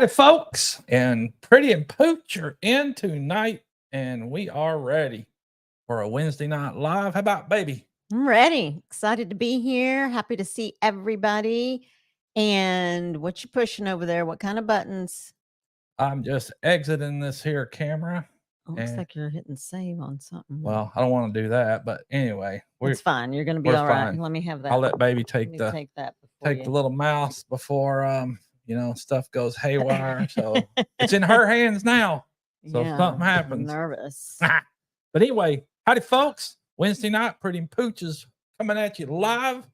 Howdy, folks, and Pretty and Pooch are in tonight, and we are ready for a Wednesday night live. How about baby? I'm ready. Excited to be here. Happy to see everybody. And what you pushing over there? What kind of buttons? I'm just exiting this here camera. Looks and, like you're hitting save on something. well, I don't want to do that, but anyway, it's fine. You're going to be we're all right. fine. Let me have that. I'll let baby Let take me the take that take the little mouse before stuff goes haywire. So it's in her hands now. So if something I'm happens. nervous. But anyway, howdy, folks. Wednesday night, Pretty and Pooch is coming at you live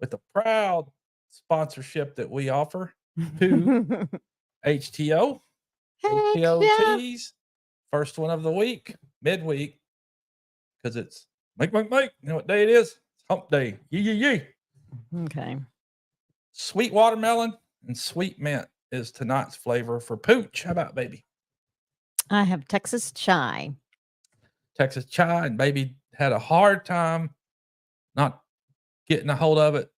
with a proud sponsorship that we offer to HTO. HTO teas. First one of the week, midweek, because it's make. You know what day it is? It's hump day. Yee. Okay. Sweet watermelon and sweet mint is tonight's flavor for Pooch. How about baby? I have Texas chai. Texas chai, and baby had a hard time not getting a hold of it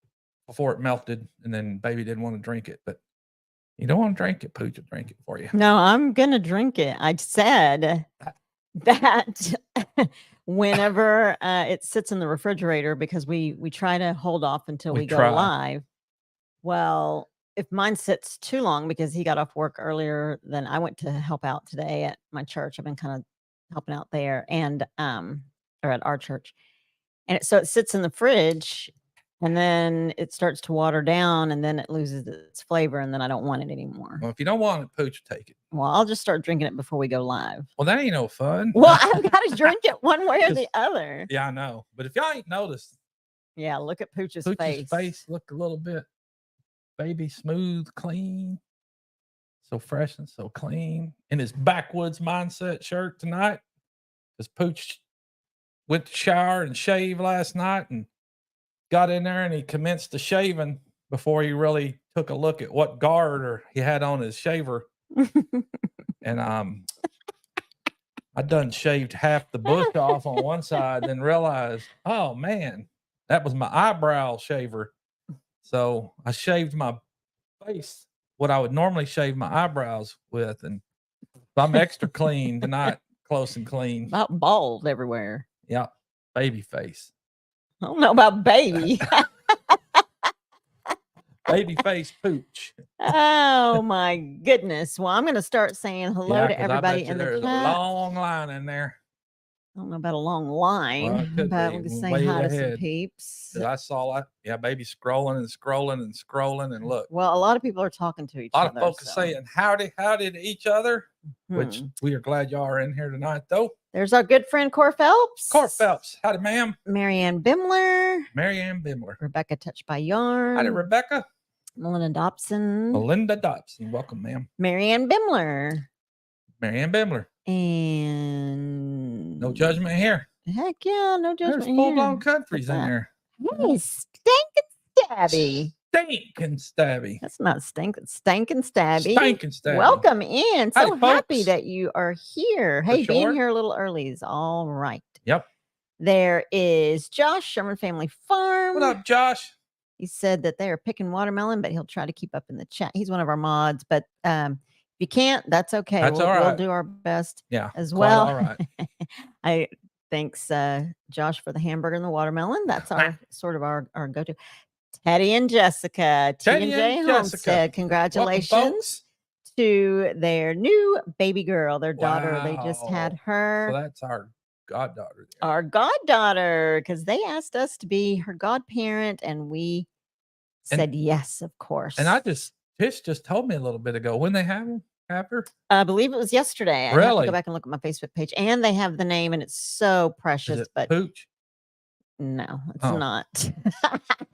before it melted, and then baby didn't want to drink it. But you don't want to drink it, Pooch will drink it for you. No, I'm gonna drink it. I said that whenever it sits in the refrigerator, because we try to hold off until we go live. Well, if mine sits too long, because he got off work earlier than I went to help out today at my church. I've been kind of helping out there and or at our church. And so it sits in the fridge and then it starts to water down and then it loses its flavor and then I don't want it anymore. Well, if you don't want it, Pooch will take it. Well, I'll just start drinking it before we go live. Well, that ain't no fun. Well, I've got to drink it one way or the other. Yeah, I know. But if y'all ain't noticed. Yeah, look at Pooch's face. Face look a little bit baby smooth, clean. So fresh and so clean. In his backwoods mindset shirt tonight. Because Pooch went to shower and shave last night and got in there and he commenced the shaving before he really took a look at what guard he had on his shaver. And I done shaved half the bush off on one side, then realized, oh man, that was my eyebrow shaver. So I shaved my face, what I would normally shave my eyebrows with, and so I'm extra clean tonight, close and clean. About bald everywhere. Yeah, baby face. I don't know about baby. Baby face Pooch. Oh my goodness. Well, I'm going to start saying hello to everybody in the chat. There's a long line in there. I don't know about a long line, but we can say hi to some peeps. I saw that. Yeah, baby scrolling and look. Well, a lot of people are talking to each other. A lot of folks saying howdy to each other, which we are glad y'all are in here tonight, though. There's our good friend Cor Phelps. Cor Phelps. Howdy, ma'am. Marianne Bimler. Rebecca Touched by Yarn. Howdy, Rebecca. Melinda Dobson. Welcome, ma'am. Marianne Bimler. And no judgment here. Heck yeah, no judgment. There's full-blown countries in there. Hey, Stinkin' Stabby. That's not stink. It's Stinkin' Stabby. Welcome in. So happy that you are here. Hey, being here a little early is all right. Yep. There is Josh, Sherman Family Farm. What up, Josh? He said that they are picking watermelon, but he'll try to keep up in the chat. He's one of our mods, but if you can't, that's okay. All right. We'll do our best as well. All right. Thanks, Josh, for the hamburger and the watermelon. That's our sort of our go-to. Teddy and Jessica, T&J Homestead, congratulations to their new baby girl, their daughter. Wow. They just had her. So that's our goddaughter. Our goddaughter, because they asked us to be her godparent, and we said yes, of course. And Tish just told me a little bit ago when they have her. I believe it was yesterday. Really? I have to go back and look at my Facebook page, and they have the name, and it's so precious. Is it but Pooch? No, it's not.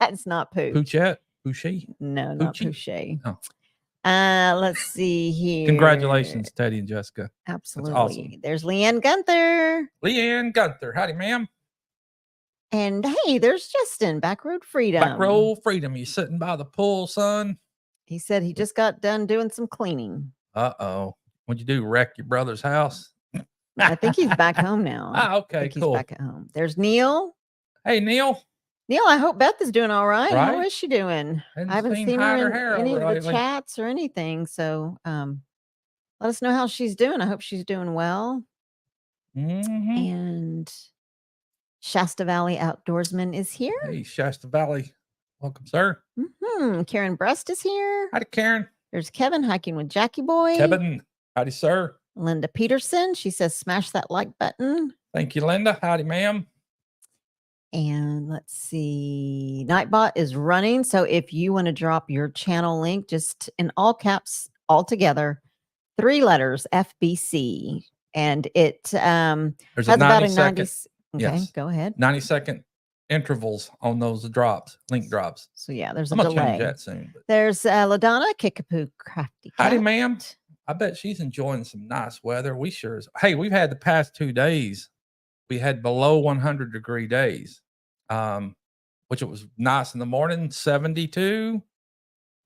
It's not Pooch. Poochette? Poochy? No, not Poochy. Oh. Let's see here. Congratulations, Teddy and Jessica. Absolutely. That's awesome. There's Leanne Gunther. Howdy, ma'am. And hey, there's Justin, Backroad Freedom. You sitting by the pool, son? He said he just got done doing some cleaning. Uh-oh. What'd you do, wreck your brother's house? I think he's back home now. Okay, cool. He's back at home. There's Neil. Hey, Neil. Neil, I hope Beth is doing all right. How Right? is she doing? Hadn't I haven't seen seen her hide or in hair any over of the lately. chats or anything. So let us know how she's doing. I hope she's doing well. Mm-hmm. And Shasta Valley Outdoorsman is here. Hey, Shasta Valley. Welcome, sir. Karen Brest is here. Howdy, Karen. There's Kevin hiking with Jackie Boy. Kevin. Howdy, sir. Linda Peterson. She says, smash that like button. Thank you, Linda. Howdy, ma'am. And let's see, Nightbot is running. So if you want to drop your channel link, just in all caps, all together, 3 letters, FBC. And it There's has a 90 about a 90. second. Okay, Yes. go ahead. 90-second intervals on those drops, link drops. So yeah, there's a I'm gonna delay. change that soon. But. There's LaDonna Kickapoo Crafty Cat. Howdy, ma'am. I bet she's enjoying some nice weather. We sure is. Hey, we've had the past 2 days. We had below 100-degree days, which it was nice in the morning, 72.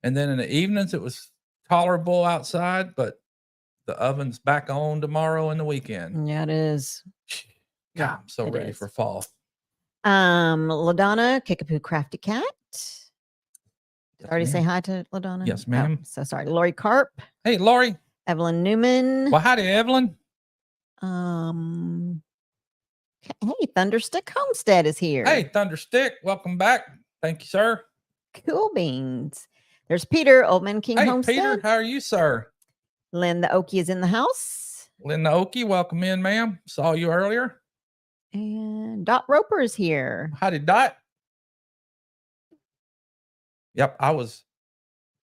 And then in the evenings, it was tolerable outside, but the oven's back on tomorrow and the weekend. Yeah, it is. God, Yeah, I'm so ready for fall. LaDonna Kickapoo Crafty Cat. Did I already say hi to LaDonna? Yes, ma'am. Oh, so sorry. Lori Carp. Hey, Lori. Evelyn Newman. Well, howdy, Evelyn. Hey, Thunderstick Homestead is here. Hey, Thunderstick. Welcome back. Thank you, sir. Cool beans. There's Peter, Old Man King Homestead. Hey, Peter. How are you, sir? Lynn the Okie is in the house. Lynn the Okie, welcome in, ma'am. Saw you earlier. And Dot Roper is here. Howdy, Dot. Yep, I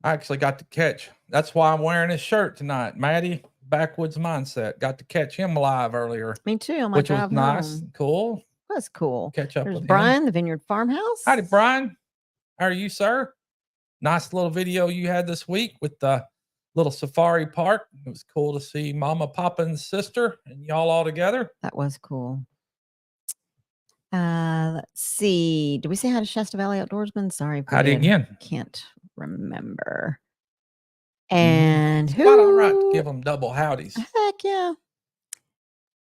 actually got to catch. That's why I'm wearing this shirt tonight. Maddie, Backwoods Mindset. Got to catch him live earlier. Me too. On my which drive was nice. home. Cool. That's cool. Catch up There's with Brian, him. the Vineyard Farmhouse. Howdy, Brian. How are you, sir? Nice little video you had this week with the little safari park. It was cool to see Mama, Papa, and sister and y'all all together. That was cool. Let's see. Did we say hi to Shasta Valley Outdoorsman? Sorry. Howdy again. Can't remember. And who? Quite all right to give them double howdies. Heck yeah.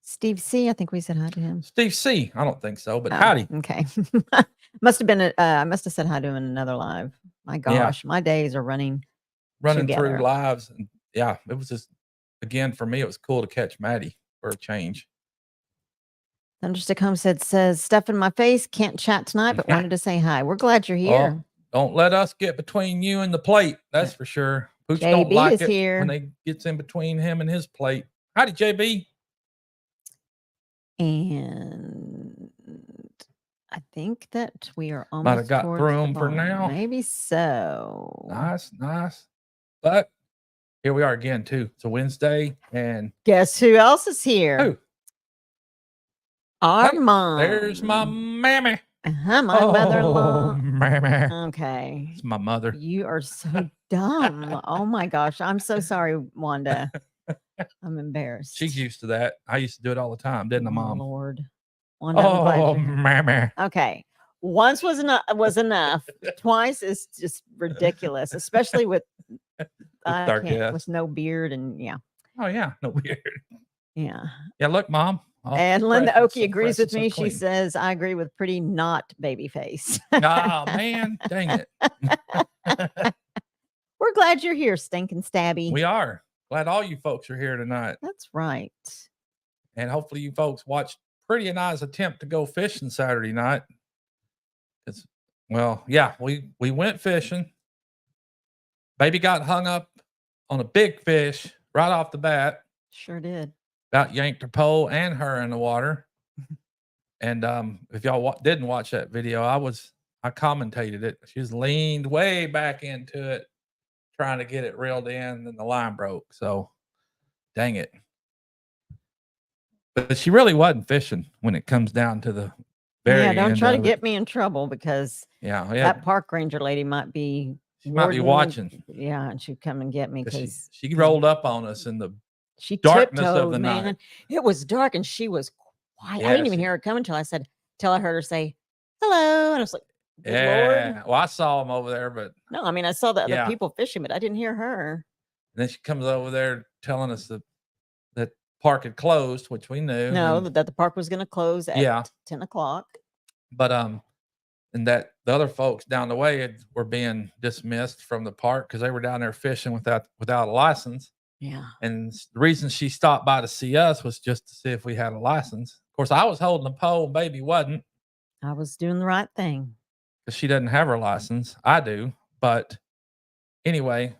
Steve C. I think we said hi to him. Steve C. I don't think so, but howdy. Okay. Must have been. I must have said hi to him in another live. My gosh, my days are running through lives, and yeah, it was just again for me. It was cool to catch Maddie for a change. Thunderstick Homestead says, stuff in my face, can't chat tonight, but wanted to say hi. We're glad you're here. Don't let us get between you and the plate. That's for sure. Pooch JB don't like is it here. when they gets in between him and his plate. Howdy, JB. And I think that we are almost might have got through them for now. Maybe so. Nice. But here we are again too. It's a Wednesday, and guess who else is here? Who? Our mom. There's my mammy. My mother-in-law. Mammy. Okay. It's my mother. You are so dumb. Oh my gosh. I'm so sorry, Wanda. I'm embarrassed. She's used to that. I used to do it all the time, didn't I, Mom? Lord. Wanda, mammy. Okay. Once was enough. Twice is just ridiculous, especially with with no beard and yeah. Oh yeah, no beard. Yeah. Yeah, look, Mom. And Linda Okie agrees with me. She says, I agree with pretty not baby face. Oh, man. Dang it. We're glad you're here, Stinking Stabby. We are. Glad all you folks are here tonight. That's right. And hopefully you folks watched Pretty and I's attempt to go fishing Saturday night. We went fishing. Baby got hung up on a big fish right off the bat. Sure did. About yanked her pole and her in the water. And if y'all didn't watch that video, I commentated it. She was leaned way back into it, trying to get it reeled in, and the line broke. So, dang it. But she really wasn't fishing when it comes down to the very end. Yeah, don't try to get me in trouble because that park ranger lady might be watching. Yeah, and she'd come and get me because she rolled up on us in the darkness of the night. It was dark and she was quiet. I didn't even hear her come until I heard her say hello, and I was like, Lord. Well, I saw him over there, but no, I mean I saw the other people fishing, but I didn't hear her. And then she comes over there telling us that park had closed, which we knew. No, that the park was going to close at 10 o'clock. But and that the other folks down the way were being dismissed from the park because they were down there fishing without a license. Yeah. And the reason she stopped by to see us was just to see if we had a license. Of course, I was holding the pole, and baby wasn't. I was doing the right thing. Because she doesn't have her license. I do. But anyway,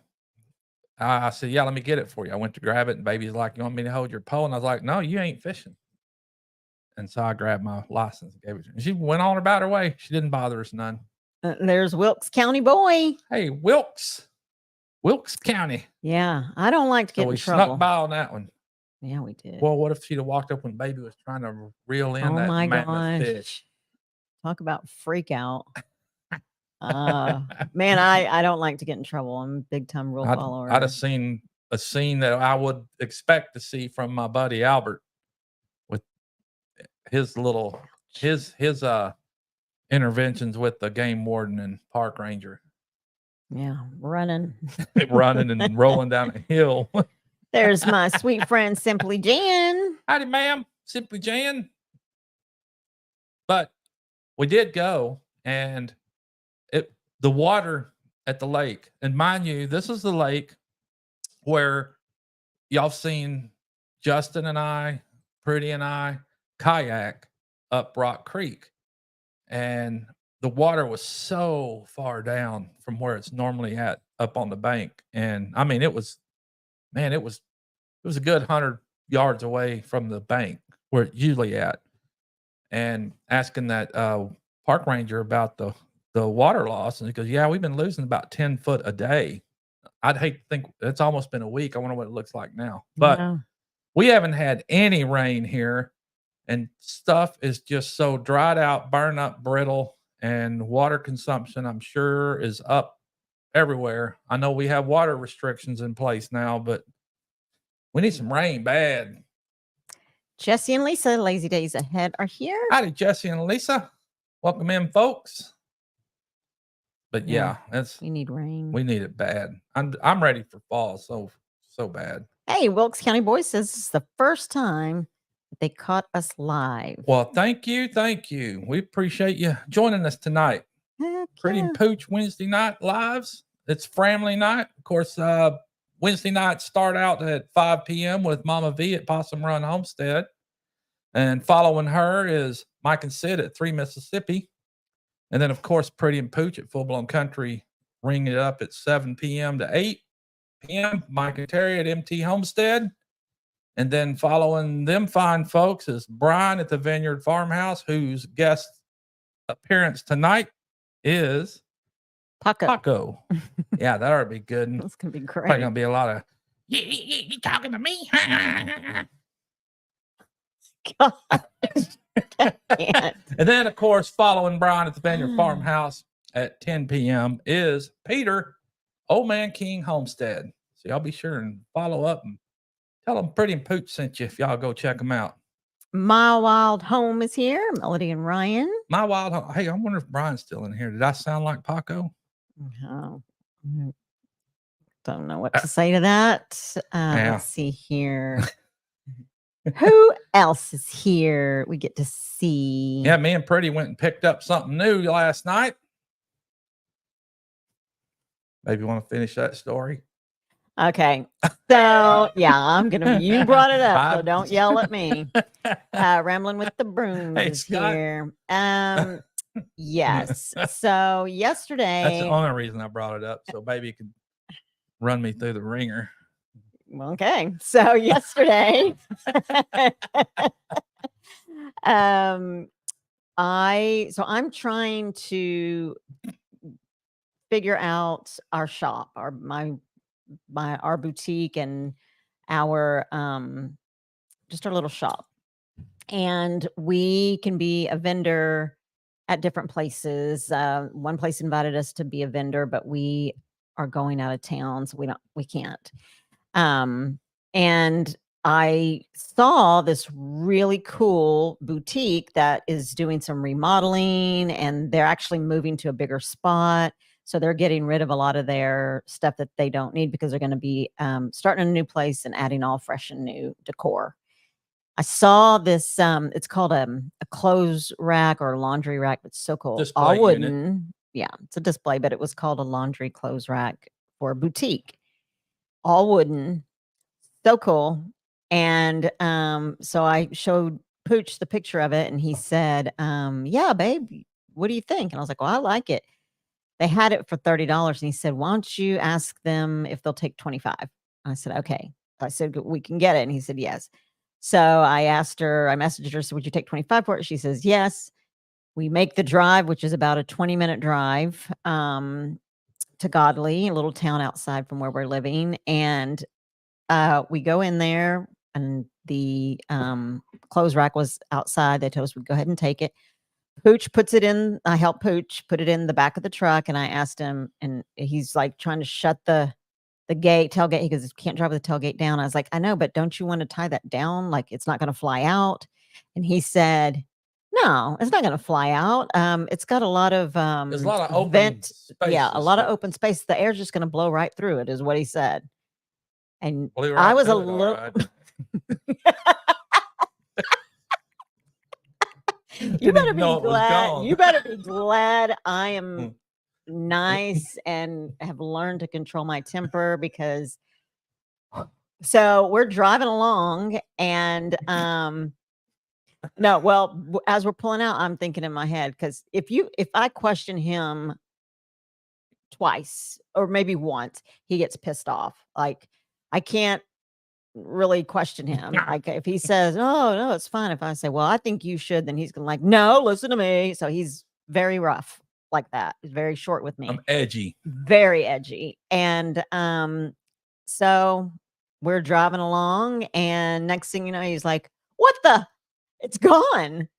I said, yeah, let me get it for you. I went to grab it, and baby's like, you want me to hold your pole? And I was like, no, you ain't fishing. And so I grabbed my license and gave it to her. And she went on about her way. She didn't bother us none. There's Wilkes County boy. Hey, Wilkes County. Yeah, I don't like to get in trouble. Snuck by on that one. Yeah, we did. Well, what if she'd have walked up when baby was trying to reel in that mammoth fish? Talk about freak out. Man, I don't like to get in trouble. I'm a big time rule follower. I'd have seen a scene that I would expect to see from my buddy Albert with his interventions with the game warden and park ranger. Yeah, running and rolling down a hill. There's my sweet friend Simply Jan. Howdy, ma'am, Simply Jan. But we did go, and the water at the lake, and mind you, this is the lake where y'all seen Justin and I, Pretty and I kayak up Rock Creek, and the water was so far down from where it's normally at up on the bank. And I mean, it was a good 100 yards away from the bank where it's usually at. And asking that park ranger about the water loss, and he goes, yeah, we've been losing about 10 foot a day. I'd hate to think it's almost been a week. I wonder what it looks like now. But we haven't had any rain here, and stuff is just so dried out, burned up, brittle, and water consumption, I'm sure, is up everywhere. I know we have water restrictions in place now, but we need some rain bad. Jesse and Lisa, Lazy Days Ahead, are here. Howdy, Jesse and Lisa. Welcome in, folks. But yeah, we need rain. We need it bad. I'm ready for fall so bad. Hey, Wilkes County Boy says this is the first time that they caught us live. Well, thank you. We appreciate you joining us tonight. Pretty and Pooch Wednesday night lives. It's family night. Of course, Wednesday nights start out at 5 p.m. with Mama V at Possum Run Homestead. And following her is Mike and Sid at 3 Mississippi. And then, of course, Pretty and Pooch at Full Blown Country ring it up at 7 p.m. to 8 p.m. Mike and Terry at MT Homestead. And then following them fine folks is Brian at the Vineyard Farmhouse, whose guest appearance tonight is Paco. Yeah, that ought to be good. That's going to be great. Probably going to be a lot of, you talking to me? God. And then, of course, following Brian at the Vineyard Farmhouse at 10 p.m. is Peter, Old Man King Homestead. So y'all be sure and follow up and tell them Pretty and Pooch sent you if y'all go check them out. My Wild Home is here. Melody and Ryan. My Wild Home. Hey, I wonder if Brian's still in here. Did I sound like Paco? Oh, don't know what to say to that. Let's see here. Who else is here? We get to see. Yeah, me and Pretty went and picked up something new last night. Maybe you want to finish that story? Okay. So, yeah, you brought it up, so don't yell at me. Rambling with the Brooms is here. Yes. So, yesterday. That's the only reason I brought it up, so baby could run me through the ringer. Okay. So, yesterday, I'm trying to figure out our shop, our boutique and our just our little shop. And we can be a vendor at different places. One place invited us to be a vendor, but we are going out of town, so we can't. And I saw this really cool boutique that is doing some remodeling, and they're actually moving to a bigger spot. So they're getting rid of a lot of their stuff that they don't need because they're going to be starting a new place and adding all fresh and new decor. I saw this. It's called a clothes rack or laundry rack. It's so cool. All Display unit. wooden. Yeah, it's a display, but it was called a laundry clothes rack for a boutique. All wooden. So cool. And so I showed Pooch the picture of it, and he said, "Yeah, babe, what do you think?" And I was like, "Well, I like it." They had it for $30, and he said, "Why don't you ask them if they'll take 25?" I said, "Okay." I said, "We can get it." And he said, "Yes." So I asked her, I messaged her, so would you take 25 for it? She says, "Yes." We make the drive, which is about a 20-minute drive to Godley, a little town outside from where we're living. And we go in there, and the clothes rack was outside. They told us we'd go ahead and take it. Pooch puts it in. I helped Pooch put it in the back of the truck, and I asked him, and he's like trying to shut the tailgate. He goes, "You can't drive with the tailgate down." I was like, "I know, but don't you want to tie that down? Like it's not going to fly out." And he said, "No, it's not going to fly out. It's got a lot of There's a lot of open vent. Yeah, a spaces lot of there. open space. The air's just going to blow right through it," is what he said. And Blew I right was a through it, all little. right. You Didn't better even be know it was glad. gone. You better be glad I am nice and have learned to control my temper, because so we're driving along, and no, well, as we're pulling out, I'm thinking in my head, because if I question him twice or maybe once, he gets pissed off. Like I can't really question him. Like if he says, "Oh no, it's fine," if I say, "Well, I think you should," then he's gonna like, "No, listen to me." So he's very rough like that. He's very short with me. I'm edgy. Very edgy. And so we're driving along, and next thing you know, he's like, "What the? It's gone."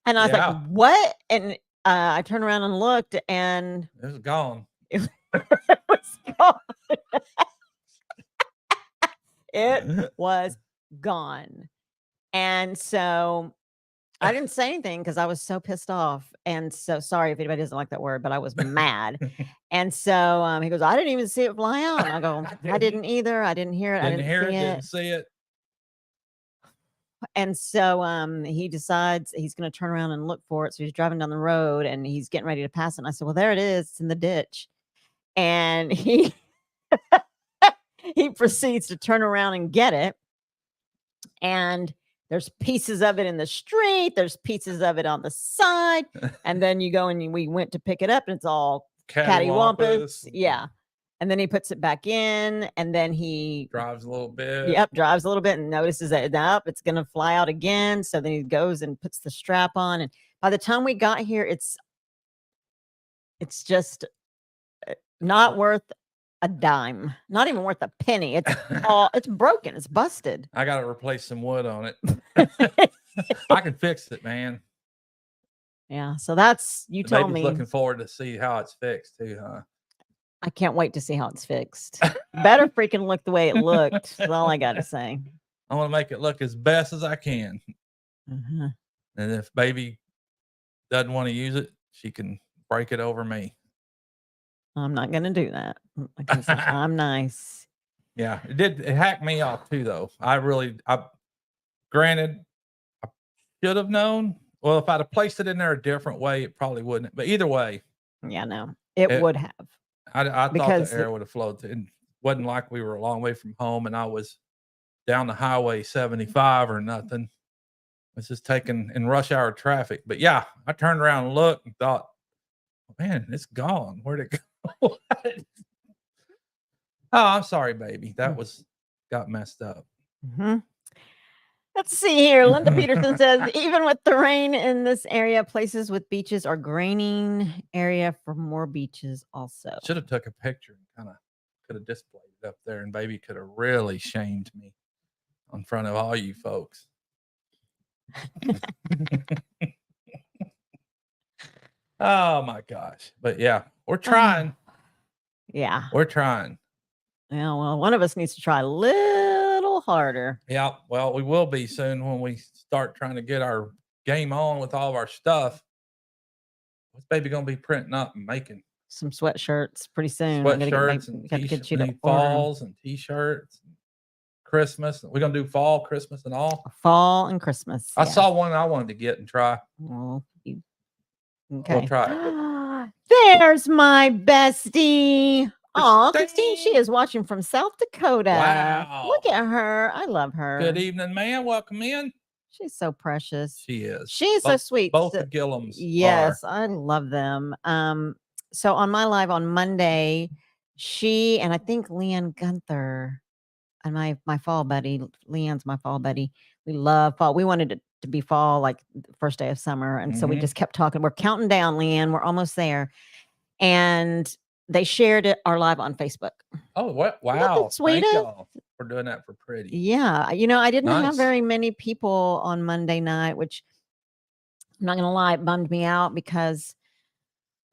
And I was Yeah. like, "What?" And I turned around and looked, and It was gone. it was gone. It was gone. And so I didn't say anything because I was so pissed off. And so sorry if anybody doesn't like that word, but I was mad. And so he goes, "I didn't even see it fly out." And I go, "I didn't either. I didn't hear it. I Didn't didn't hear it, see didn't it." see it. And so he decides he's going to turn around and look for it. So he's driving down the road, and he's getting ready to pass it. And I said, "Well, there it is. It's in the ditch." And he he proceeds to turn around and get it. And there's pieces of it in the street. There's pieces of it on the side. And then you go and we went to pick it up, and it's all cattywampus. Yeah. And then he puts it back in, and then he drives a little bit. Yep, drives a little bit and notices that nope, it's going to fly out again. So then he goes and puts the strap on. And by the time we got here, it's just not worth a dime, not even worth a penny. It's it's broken. It's busted. I got to replace some wood on it. I can fix it, man. Yeah. So that's, you told me. Looking forward to see how it's fixed too, huh? I can't wait to see how it's fixed. Better freaking look the way it looked. That's all I got to say. I want to make it look as best as I can. Mm-hmm. And if baby doesn't want to use it, she can break it over me. I'm not going to do that. I'm nice. Yeah, it hacked me off too, though. Granted, I should have known. Well, if I'd have placed it in there a different way, it probably wouldn't. But either way. Yeah, no, it would have. I thought the air would have flowed. It wasn't like we were a long way from home and I was down the highway 75 or nothing. It's just taking in rush hour traffic. But yeah, I turned around and looked and thought, man, it's gone. Where'd it go? Oh, I'm sorry, baby. That got messed up. Mm-hmm. Let's see here. Linda Peterson says, even with the rain in this area, places with beaches are graining area for more beaches also. Should have took a picture and kind of could have displayed it up there, and baby could have really shamed me in front of all you folks. Oh my gosh. But yeah, we're trying. Yeah. We're trying. Yeah, well, one of us needs to try a little harder. Yeah, well, we will be soon when we start trying to get our game on with all of our stuff. What's baby gonna be printing up and making? Some sweatshirts pretty soon. Sweatshirts and falls and t-shirts, Christmas. We're gonna do fall, Christmas, and all. Fall and Christmas. I saw one I wanted to get and try. Well, Okay. We'll try it. There's my bestie. Oh, Christine, she is watching from South Dakota. Wow. Look at her. I love her. Good evening, man. Welcome in. She's so precious. She is. She's so sweet. Both the Gillums. Yes, I love them. So on my live on Monday, she and I think Leanne Gunther and my fall buddy, Leanne's my fall buddy. We love fall. We wanted it to be fall, like the first day of summer. And so we just kept talking. We're counting down, Leanne. We're almost there. And they shared it, our live on Facebook. Oh, what? Wow. Thank y'all for doing that for Pretty. Yeah. You know, I didn't have very many people on Monday night, which I'm not going to lie, it bummed me out because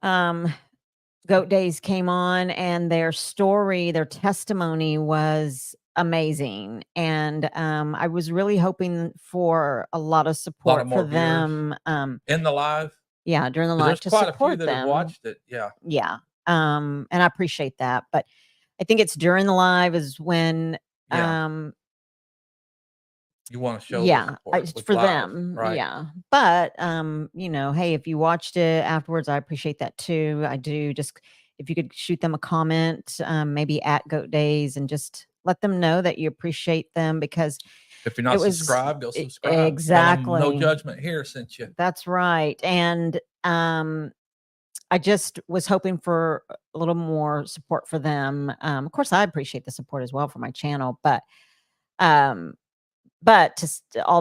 Goat Days came on and their story, their testimony was amazing. And I was really hoping for a lot of support for them. In the live? Yeah, during the live to support them. There's quite a few that have watched it. Yeah. Yeah. And I appreciate that. But I think it's during the live is when you want to show for them. Right. Yeah. But you know, hey, if you watched it afterwards, I appreciate that too. I do. Just if you could shoot them a comment, maybe at Goat Days, and just let them know that you appreciate them, because if you're not subscribed, go subscribe. Exactly. No Judgment Here sent you. That's right. And I just was hoping for a little more support for them. Of course, I appreciate the support as well for my channel, but all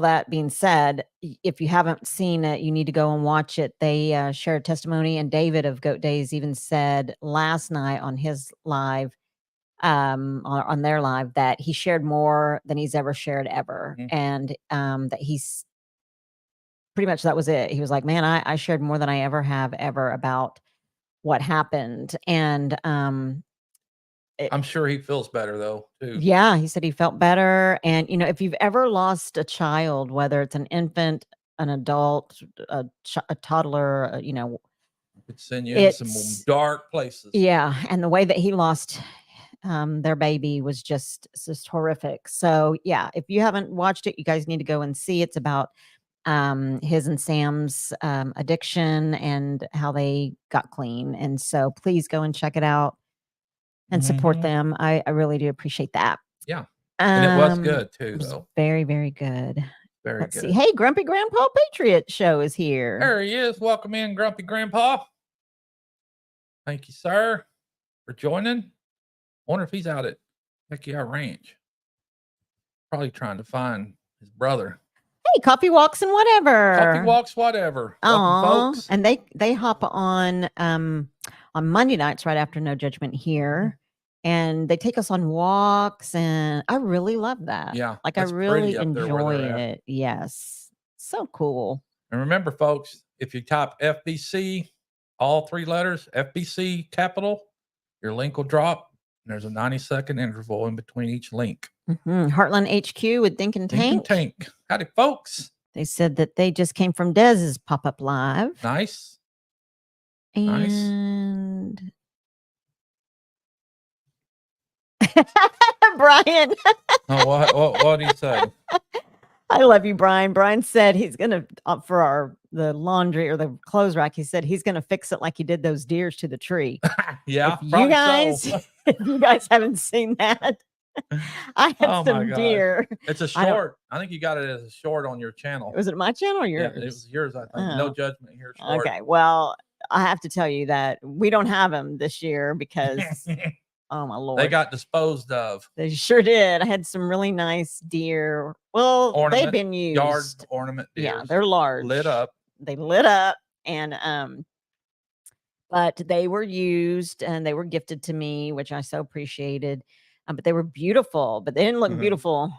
that being said, if you haven't seen it, you need to go and watch it. They shared testimony, and David of Goat Days even said last night on his live, on their live, that he shared more than he's ever shared ever. And that he's pretty much, that was it. He was like, man, I shared more than I ever have ever about what happened. And I'm sure he feels better though too. Yeah, he said he felt better. And you know, if you've ever lost a child, whether it's an infant, an adult, a toddler, you know, it send you in some dark places. Yeah, and the way that he lost their baby was just horrific. So yeah, if you haven't watched it, you guys need to go and see. It's about his and Sam's addiction and how they got clean. And so please go and check it out and support them. I really do appreciate that. Yeah. And it was good too, though. Very, very good. Let's see. Hey, Grumpy Grandpa Patriot Show is here. There he is. Welcome in, Grumpy Grandpa. Thank you, sir, for joining. Wonder if he's out at Backyard Ranch. Probably trying to find his brother. Hey, Coffee Walks and Whatever. Coffee Walks Whatever. Welcome, folks. And they hop on Monday nights right after No Judgment Here, and they take us on walks, and I really love that. Yeah, like I really enjoy it. Yes, so cool. And remember, folks, if you type FBC, all 3 letters, FBC capital, your link will drop. And there's a 90-second interval in between each link. Heartland HQ with Think and Tank. Howdy, folks. They said that they just came from Dez's pop-up live. Nice. And Brian. What do you say? I love you, Brian. Brian said he's gonna for the laundry or the clothes rack. He said he's gonna fix it like he did those deers to the tree. Yeah, if you guys, if you guys haven't seen that, I had some deer. It's a short. I think you got it as a short on your channel. Was it my channel or yours? Yeah, it was yours. I think. No Judgment Here. Short. Okay, well, I have to tell you that we don't have them this year because. Oh my Lord. They got disposed of. They sure did. I had some really nice deer. Well, they've been used. Yard ornament deer. Yeah, they're large. Lit up. They lit up, and but they were used and they were gifted to me, which I so appreciated. But they were beautiful, but they didn't look beautiful.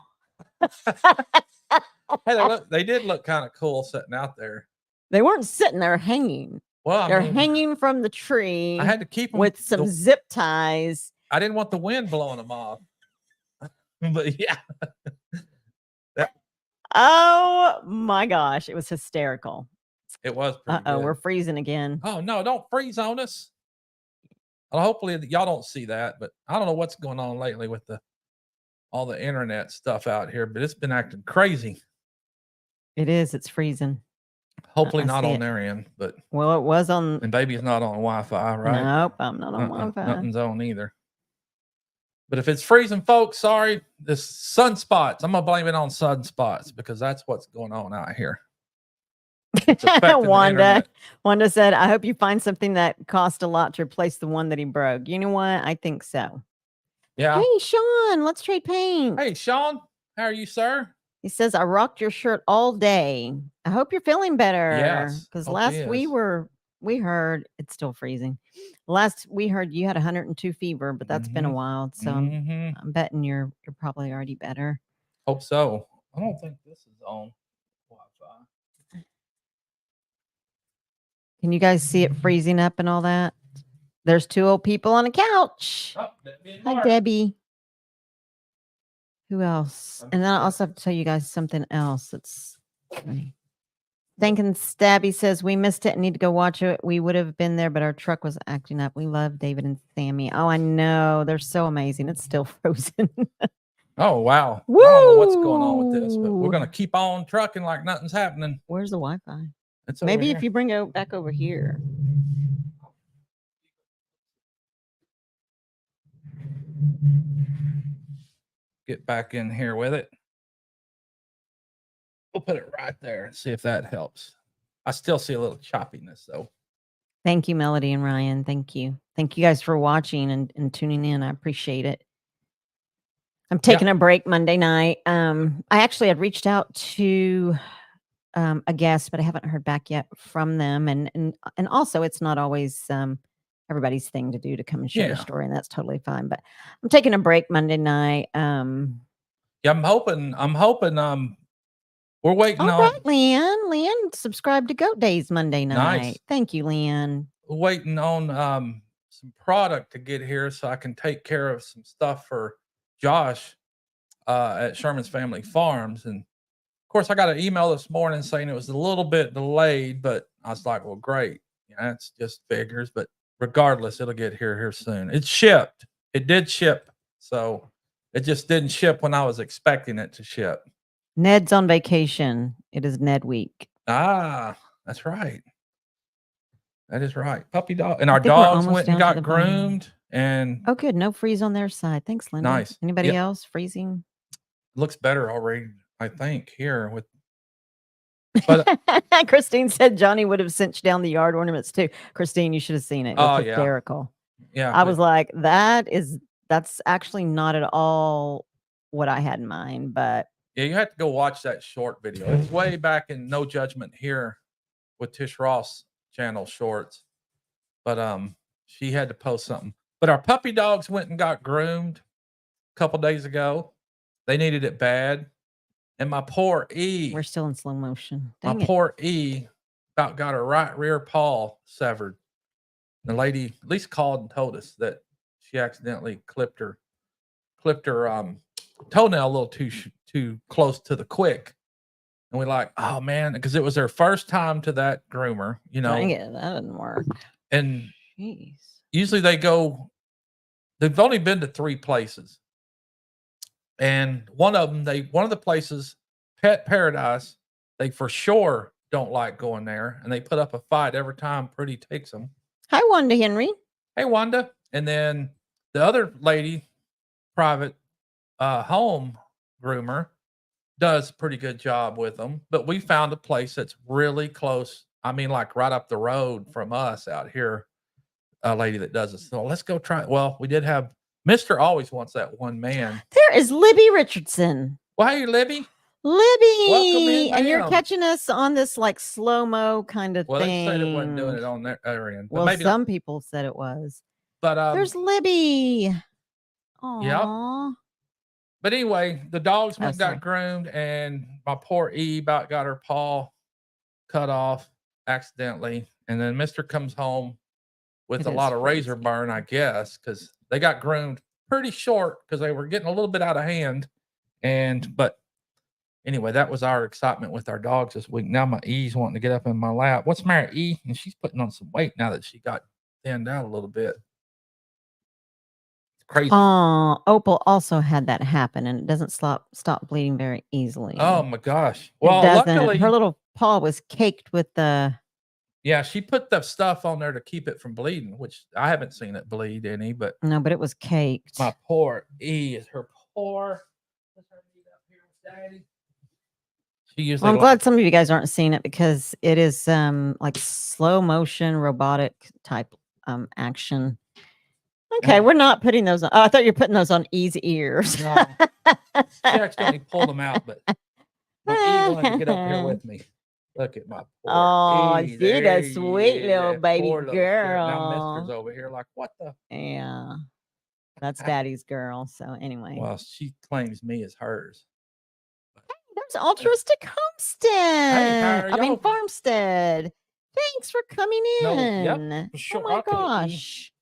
Hey, they did look kind of cool sitting out there. They weren't sitting there hanging. Well, they're hanging from the tree. I had to keep them with some zip ties. I didn't want the wind blowing them off. But yeah. Oh my gosh, it was hysterical. It was pretty good. We're freezing again. Oh no, don't freeze on us. Well, hopefully y'all don't see that, but I don't know what's going on lately with the all the internet stuff out here, but it's been acting crazy. It is. It's freezing. Hopefully not on their end, but well, it was on. And baby's not on Wi-Fi, right? Nope, I'm not on Wi-Fi. Nothing's on either. But if it's freezing, folks, sorry. This sunspots. I'm gonna blame it on sunspots because that's what's going on out here. Wanda said, "I hope you find something that cost a lot to replace the one that he broke." You know what? I think so. Yeah. Hey, Sean, let's trade paint. Hey, Sean, how are you, sir? He says, "I rocked your shirt all day. I hope you're feeling better." Yes. Because last we heard it's still freezing. Last we heard you had 102 fever, but that's been a while. So I'm betting you're probably already better. Hope so. I don't think this is on Wi-Fi. Can you guys see it freezing up and all that? There's two old people on a couch. Oh, Hi, Debbie. Who else? And then I also have to tell you guys something else that's funny. Thinking Stabby says, "We missed it and need to go watch it. We would have been there, but our truck was acting up. We love David and Sammy." Oh, I know. They're so amazing. It's still frozen. Oh, wow. Woo! I don't know what's going on with this, but we're going to keep on trucking like nothing's happening. Where's the Wi-Fi? It's maybe if you bring it back over here. Get back in here with it. We'll put it right there and see if that helps. I still see a little choppiness though. Thank you, Melody and Ryan. Thank you. Thank you guys for watching and tuning in. I appreciate it. I'm taking a break Monday night. I actually had reached out to a guest, but I haven't heard back yet from them. And also it's not always everybody's thing to do to come and share their story, and that's totally fine. But I'm taking a break Monday night. I'm hoping we're waiting on. All right, Leanne subscribed to Goat Days Monday night. Nice. Thank you, Leanne. We're waiting on some product to get here so I can take care of some stuff for Josh at Sherman's Family Farms. And of course I got an email this morning saying it was a little bit delayed, but I was like, well, great. It's just figures, but regardless, it'll get here soon. It's shipped. It did ship. So it just didn't ship when I was expecting it to ship. Ned's on vacation. It is Ned week. Ah, that's right. That is right. Puppy dog. And our dogs went and got groomed. And oh, good. No freeze on their side. Thanks, Linda. Nice. Anybody else freezing? Looks better already, I think, here with. But Christine said Johnny would have cinched down the yard ornaments too. Christine, you should have seen it. It was hysterical. Yeah. I was like, that's actually not at all what I had in mind, but yeah, you have to go watch that short video. It's way back in No Judgment Here with Tish Ross channel shorts. But she had to post something. But our puppy dogs went and got groomed a couple days ago. They needed it bad. And my poor E. We're still in slow motion. Poor E about got her right rear paw severed. The lady at least called and told us that she accidentally clipped her toenail a little too close to the quick. And we're like, oh man, because it was their first time to that groomer, Dang it, that didn't work. And jeez. Usually they've only been to 3 places. And one of the places, Pet Paradise, they for sure don't like going there. And they put up a fight every time Pretty takes them. Hi, Wanda Henry. Hey, Wanda. And then the other lady, private home groomer, does a pretty good job with them. But we found a place that's really close. I mean, like right up the road from us out here, a lady that does it. So let's go try it. Well, we did have Mr. always wants that one man. There is Libby Richardson. Well, hey, Libby. Libby. Welcome in, and you're catching us on this like slow-mo kind of thing. Well, they said it wasn't doing it on their end. Well, maybe some people said it was. But there's Libby. Aww. Yep. But anyway, the dogs got groomed, and my poor E about got her paw cut off accidentally. And then Mr. comes home with a lot of razor burn, I guess, because they got groomed pretty short because they were getting a little bit out of hand. But anyway, that was our excitement with our dogs this week. Now my E's wanting to get up in my lap. What's the matter, E? And she's putting on some weight now that she got thinned out a little bit. Crazy. Opal also had that happen, and it doesn't stop bleeding very easily. Oh my gosh. It Well, doesn't. luckily, Her little paw was caked with the. yeah, she put the stuff on there to keep it from bleeding, which I haven't seen it bleed any, but No, but it was caked. my poor E is her poor. Let's her meet up here with Daddy. She usually. Well, I'm glad some of you guys aren't seeing it because it is like slow motion robotic type action. Okay, we're not putting those on. Oh, I thought you were putting those on E's ears. No. She accidentally pulled them out, but E wanted to get up here with me. Look at my poor. Oh, E. see that sweet little baby Poor little shit. Now girl. Mister's over here like, what the? Yeah, that's Daddy's girl. So anyway, Well, she claims me as hers. there's Altruistic Homestead. are I mean y'all? Farmstead. Thanks for coming No, in. yep, for sure. Oh my Okay, gosh.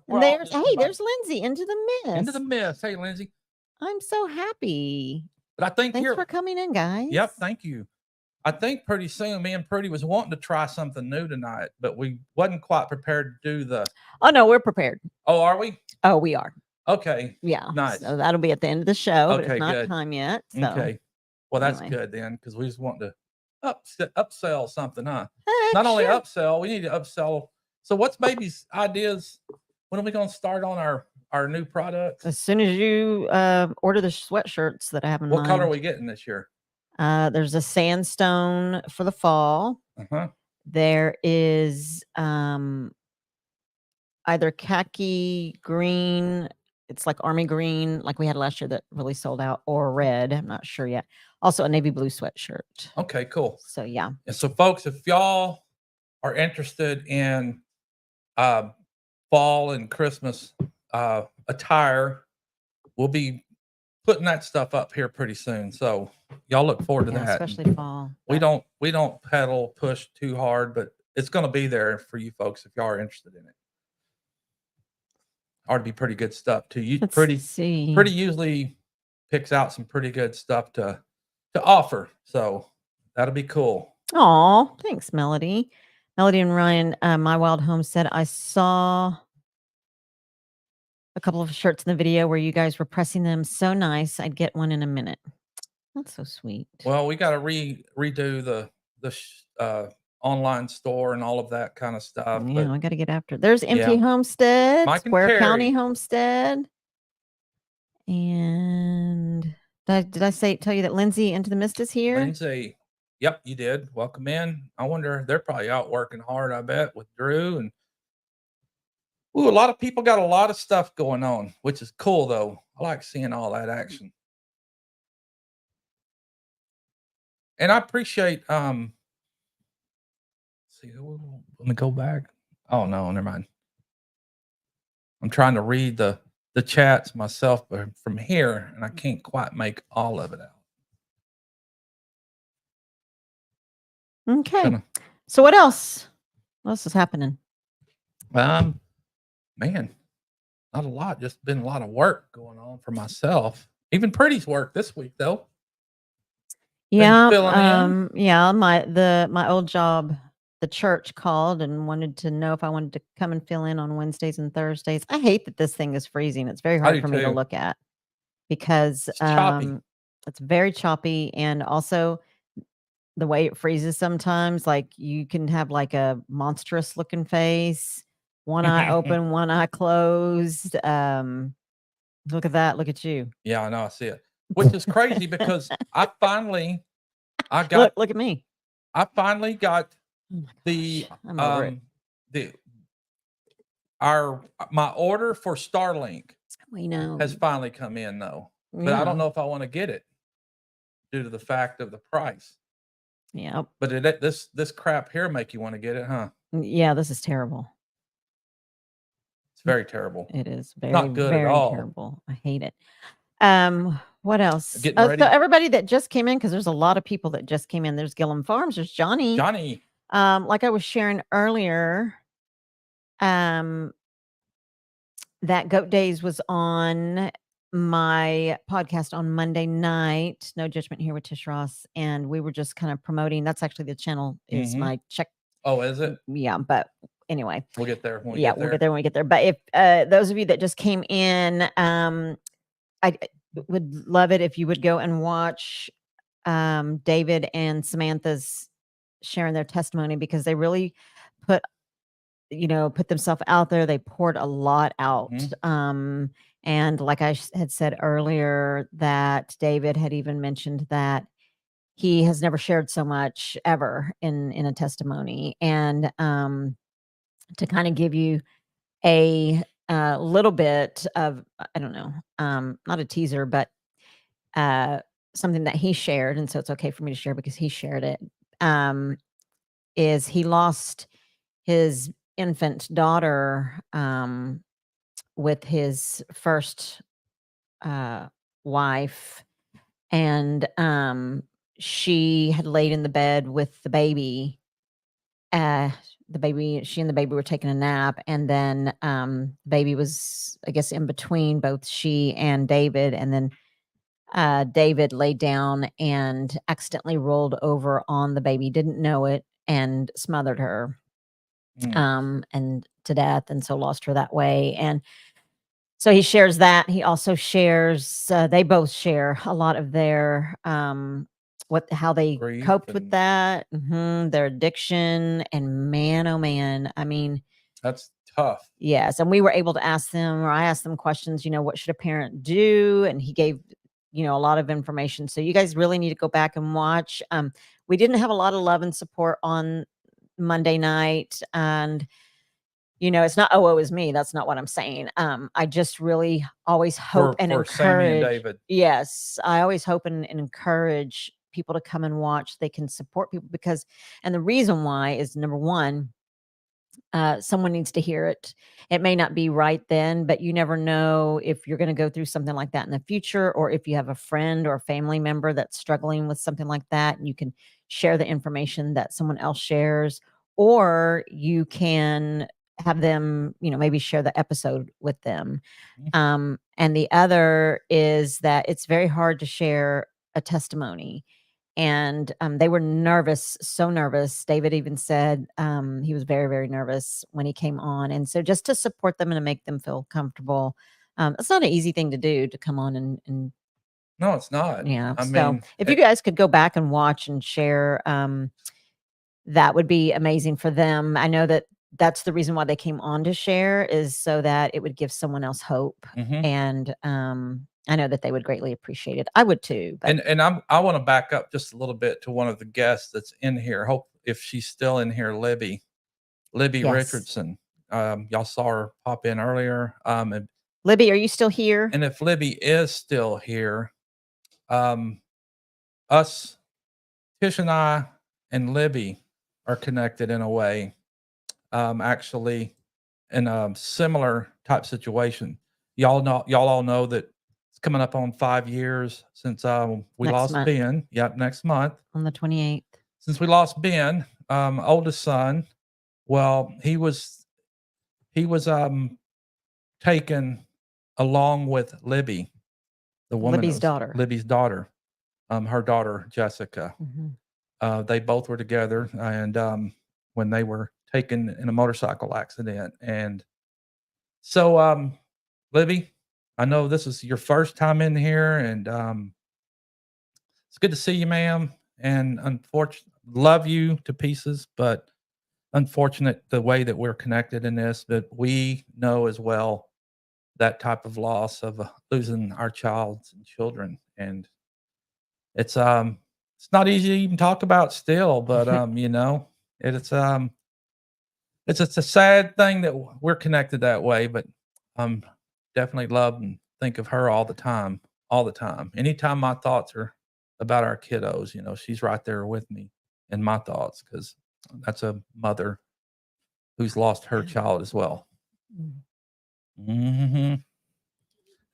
We're And all there's just about there's Lindsay into the mist. into the mist. Hey, Lindsay. I'm so happy. But I think Thanks here. for coming in, guys. Yep, thank you. I think pretty soon me and Pretty was wanting to try something new tonight, but we wasn't quite prepared to do the. Oh no, we're prepared. Oh, are we? Oh, we are. Okay. Yeah. Nice. So that'll be at the end of the show, but Okay, it's not good. time yet. So. Okay. Well, that's anyway. good then, because we just want to upsell something, huh? Heck, Not only sure. upsell, we need to upsell. So what's baby's ideas? When are we going to start on our new products? As soon as you order the sweatshirts that I have in What mind. color are we getting this year? There's a sandstone for the fall. Uh-huh. There is either khaki green, it's like army green, like we had last year that really sold out, or red. I'm not sure yet. Also a navy blue sweatshirt. Okay, cool. So yeah. And so folks, if y'all are interested in fall and Christmas attire, we'll be putting that stuff up here pretty soon. So y'all look forward to that. Especially fall. We don't pedal push too hard, but it's going to be there for you folks if y'all are interested in it. Ought to be pretty good stuff too. You pretty usually picks out some pretty good stuff to offer. So that'll be cool. Oh, thanks, Melody. Melody and Ryan, My Wild Homestead. I saw a couple of shirts in the video where you guys were pressing them. So nice. I'd get one in a minute. That's so sweet. Well, we got to redo the online store and all of that kind of stuff. Yeah, I got to get after it. There's Empty Homestead, Ware County Homestead. And did I tell you that Lindsay Into the Mist is here? Lindsay, yep, you did. Welcome in. I wonder, they're probably out working hard, I bet, with Drew. And a lot of people got a lot of stuff going on, which is cool, though. I like seeing all that action. And I appreciate, see, let me go back. Oh, no, never mind. I'm trying to read the chats myself from here, and I can't quite make all of it out. Okay. So what else? What else is happening? Man, not a lot. Just been a lot of work going on for myself. Even Pretty's work this week, though. Yeah. Yeah. My old job, the church called and wanted to know if I wanted to come and fill in on Wednesdays and Thursdays. I hate that this thing is freezing. It's very hard for me to look at because it's very choppy, and also the way it freezes sometimes, like you can have like a monstrous looking face, one eye open, one eye closed. Look at that. Look at you. Yeah, I know. I see it. Which is crazy because I got look at me. I finally got my order for Starlink has finally come in though. But I don't know if I want to get it due to the fact of the price. Yeah. But this crap here make you want to get it, huh? Yeah, this is terrible. It's very terrible. It is very, not good very at all. Terrible. I hate it. What else? So everybody that just came in, because there's a lot of people that just came in. There's Gillum Farms. There's Johnny. Like I was sharing earlier, that Goat Days was on my podcast on Monday night. No Judgment Here with Tish Ross, and we were just kind of promoting. That's actually the channel is my check. Oh, is it? Yeah, but anyway, we'll get there when we yeah, get we'll there. get there when we get there. But if those of you that just came in, I would love it if you would go and watch David and Samantha's sharing their testimony, because they really put themselves out there. They poured a lot out. And like I had said earlier, that David had even mentioned that he has never shared so much ever in a testimony. And to kind of give you a little bit of, I don't know, not a teaser, but something that he shared, and so it's okay for me to share because he shared it, is he lost his infant daughter with his first wife, and she had laid in the bed with the baby. She and the baby were taking a nap, and then baby was, I guess, in between both she and David, and then David laid down and accidentally rolled over on the baby, didn't know it, and smothered her and to death, and so lost her that way. And so he shares that. He also shares, they both share a lot of their how they coped with that, their addiction, and man, oh man, I mean, that's tough. Yes, and we were able to ask them, or I asked them questions, what should a parent do? And he gave, a lot of information. So you guys really need to go back and watch. We didn't have a lot of love and support on Monday night, and it's not, oh, it was me. That's not what I'm saying. I just really always hope and encourage. Sammy and David. Yes, I always hope and encourage people to come and watch. They can support people and the reason why is, number one, someone needs to hear it. It may not be right then, but you never know if you're going to go through something like that in the future, or if you have a friend or a family member that's struggling with something like that, and you can share the information that someone else shares, or you can have them, maybe share the episode with them. And the other is that it's very hard to share a testimony. And they were nervous, so nervous. David even said he was very, very nervous when he came on. And so just to support them and to make them feel comfortable, it's not an easy thing to do, to come on and no, it's not. Yeah. So if you guys could go back and watch and share, that would be amazing for them. I know that's the reason why they came on to share, is so that it would give someone else hope. And I know that they would greatly appreciate it. I would too. But and I want to back up just a little bit to one of the guests that's in here. Hope if she's still in here, Libby yes. Richardson. Y'all saw her pop in earlier. And Libby, are you still here? And if Libby is still here, us, Tish and I and Libby are connected in a way, actually in a similar type situation. Y'all all know that it's coming up on 5 years since we lost Ben. Yep, next month. On the 28th. Since we lost Ben, oldest son. Well, he was taken along with Libby, the woman. Libby's daughter. Her daughter, Jessica. They both were together, and when they were taken in a motorcycle accident. And so, Libby, I know this is your first time in here, and it's good to see you, ma'am. And unfortunately, love you to pieces, but unfortunate the way that we're connected in this, but we know as well that type of loss of losing our child and children. And it's not easy to even talk about still, but it's a sad thing that we're connected that way, but definitely love and think of her all the time. Anytime my thoughts are about our kiddos, she's right there with me in my thoughts, because that's a mother who's lost her child as well. And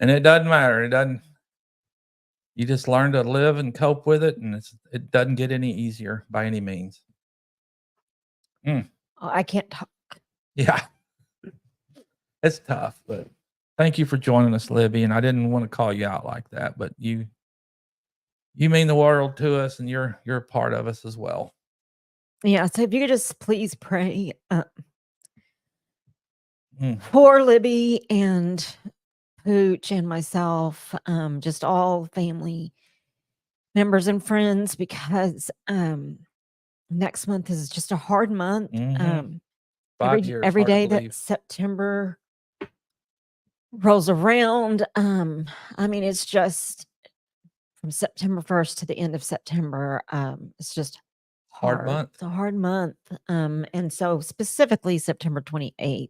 it doesn't matter. You just learn to live and cope with it, and it doesn't get any easier by any means. Oh, I can't talk. Yeah. It's tough, but thank you for joining us, Libby. And I didn't want to call you out like that, but you mean the world to us, and you're a part of us as well. Yeah. So if you could just please pray Poor Libby and Pooch and myself, just all family members and friends, because next month is just a hard month. 5 years, Every hard to day that believe. September rolls around, I mean, it's just from September 1st to the end of September. It's just Hard month. It's a hard month. And so specifically September 28th,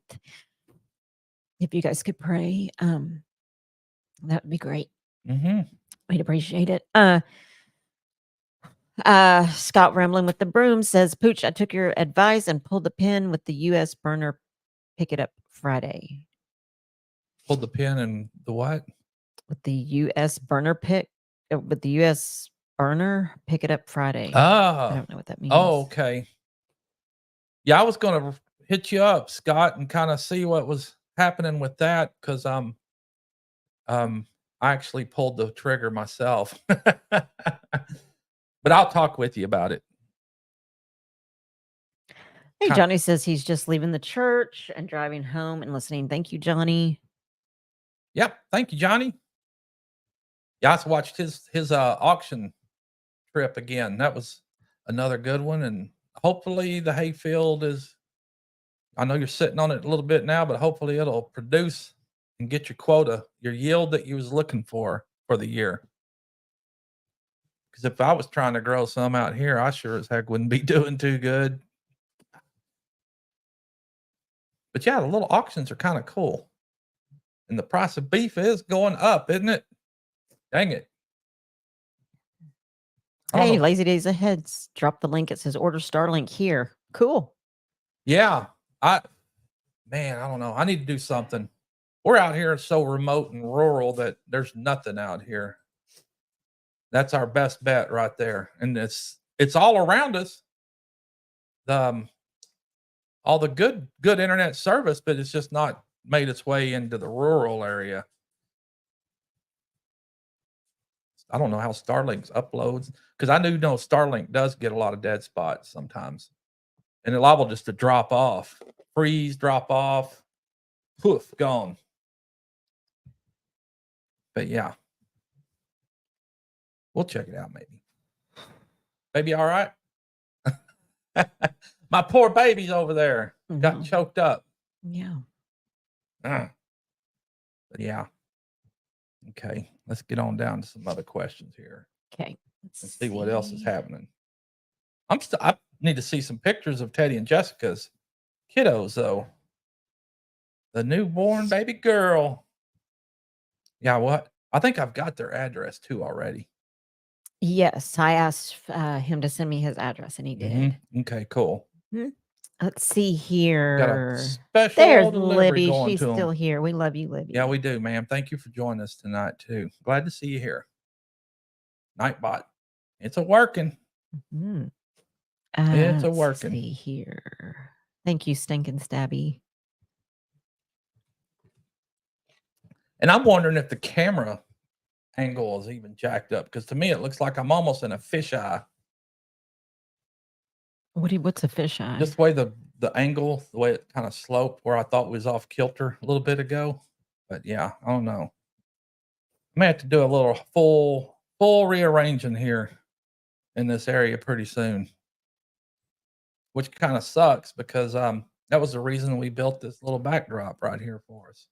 if you guys could pray, that would be great. We'd appreciate it. Scott Rambling with the Broom says, Pooch, I took your advice and pulled the pin with the US burner. Pick it up Friday. Pulled the pin and the what? With the US burner with the US burner, pick it up Friday. Oh. I don't know what that means. Oh, okay. Yeah, I was going to hit you up, Scott, and kind of see what was happening with that, because I actually pulled the trigger myself. But I'll talk with you about it. Hey, Johnny says he's just leaving the church and driving home and listening. Thank you, Johnny. Yep. Thank you, Johnny. Yeah, I watched his auction trip again. That was another good one. And hopefully the hayfield I know you're sitting on it a little bit now, but hopefully it'll produce and get your quota, your yield that you was looking for the year. Because if I was trying to grow some out here, I sure as heck wouldn't be doing too good. But yeah, the little auctions are kind of cool. And the price of beef is going up, isn't it? Dang it. Hey, Lazy Days Ahead. Drop the link. It says order Starlink here. Cool. Yeah. I don't know. I need to do something. We're out here so remote and rural that there's nothing out here. That's our best bet right there. And it's all around us. All the good internet service, but it's just not made its way into the rural area. I don't know how Starlink uploads, because I do know Starlink does get a lot of dead spots sometimes, and it's liable just to drop off, freeze, drop off, poof, gone. But yeah, we'll check it out. Maybe all right. My poor baby's over there got choked up. Yeah. But yeah. Okay, let's get on down to some other questions here. Okay. Let's see what else is happening. I need to see some pictures of Teddy and Jessica's kiddos, though. The newborn baby girl. Yeah, what? I think I've got their address too already. Yes, I asked him to send me his address, and he did. Okay, cool. Let's see here. Got a special There's delivery Libby. going She's to still them. here. We love you, Libby. Yeah, we do, ma'am. Thank you for joining us tonight too. Glad to see you here. Nightbot. It's a working. It's a working. Let's see here. Thank you, Stinking Stabby. And I'm wondering if the camera angle is even jacked up, because to me it looks like I'm almost in a fisheye. What's a fisheye? Just the way the angle, the way it kind of sloped, where I thought it was off kilter a little bit ago. But yeah, I don't know. I may have to do a little full rearranging here in this area pretty soon, which kind of sucks, because that was the reason we built this little backdrop right here for us.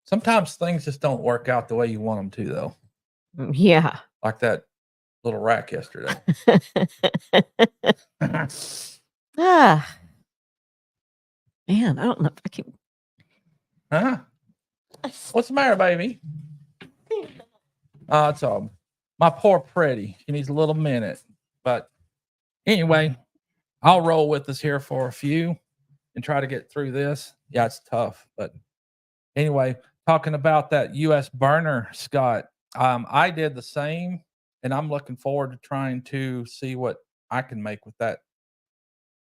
Sometimes things just don't work out the way you want them to, though. Yeah. Like that little rack yesterday. Man, I don't know if I can. Huh? What's the matter, baby? It's my poor pretty. She needs a little minute. But anyway, I'll roll with us here for a few and try to get through this. Yeah, it's tough. But anyway, talking about that US burner, Scott, I did the same, and I'm looking forward to trying to see what I can make with that